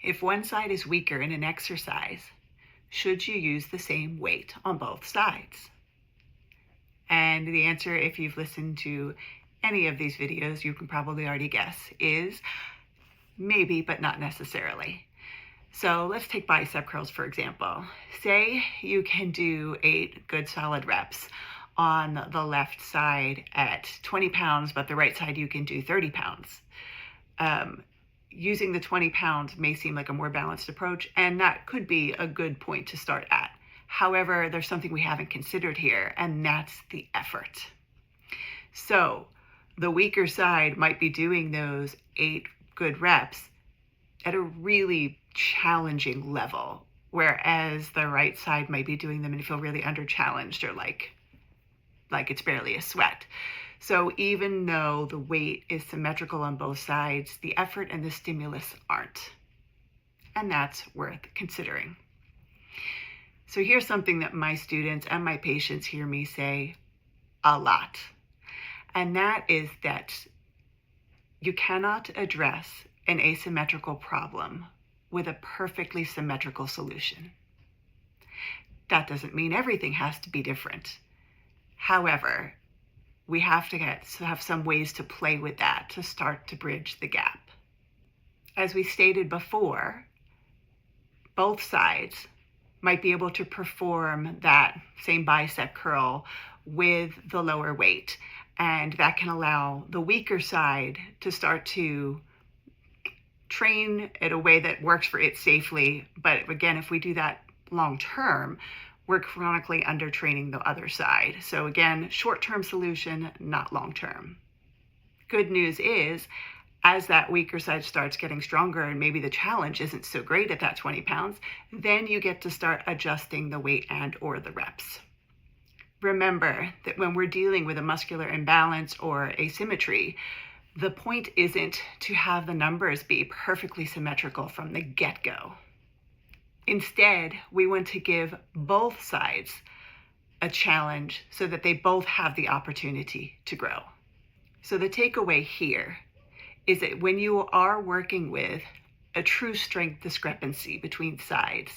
If one side is weaker in an exercise, should you use the same weight on both sides? And the answer, if you've listened to any of these videos, you can probably already guess, is maybe, but not necessarily. So let's take bicep curls, for example. Say you can do 8 good solid reps on the left side at 20 pounds, but the right side you can do 30 pounds. Using the 20 pounds may seem like a more balanced approach, and that could be a good point to start at. However, there's something we haven't considered here, and that's the effort. So the weaker side might be doing those 8 good reps at a really challenging level, whereas the right side might be doing them and feel really under-challenged, or like it's barely a sweat. So even though the weight is symmetrical on both sides, the effort and the stimulus aren't. And that's worth considering. So here's something that my students and my patients hear me say a lot. And that is that you cannot address an asymmetrical problem with a perfectly symmetrical solution. That doesn't mean everything has to be different. However, we have to have some ways to play with that to start to bridge the gap. As we stated before, both sides might be able to perform that same bicep curl with the lower weight, and that can allow the weaker side to start to train in a way that works for it safely. But again, if we do that long term, we're chronically undertraining the other side. So again, short-term solution, not long-term. Good news is, as that weaker side starts getting stronger and maybe the challenge isn't so great at that 20 pounds, then you get to start adjusting the weight and or the reps. Remember that when we're dealing with a muscular imbalance or asymmetry, the point isn't to have the numbers be perfectly symmetrical from the get-go. Instead, we want to give both sides a challenge so that they both have the opportunity to grow. So the takeaway here is that when you are working with a true strength discrepancy between sides,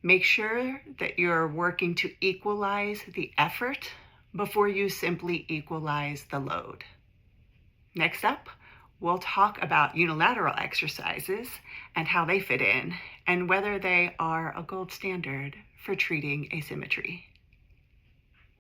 make sure that you're working to equalize the effort before you simply equalize the load. Next up, we'll talk about unilateral exercises and how they fit in, and whether they are a gold standard for treating asymmetry.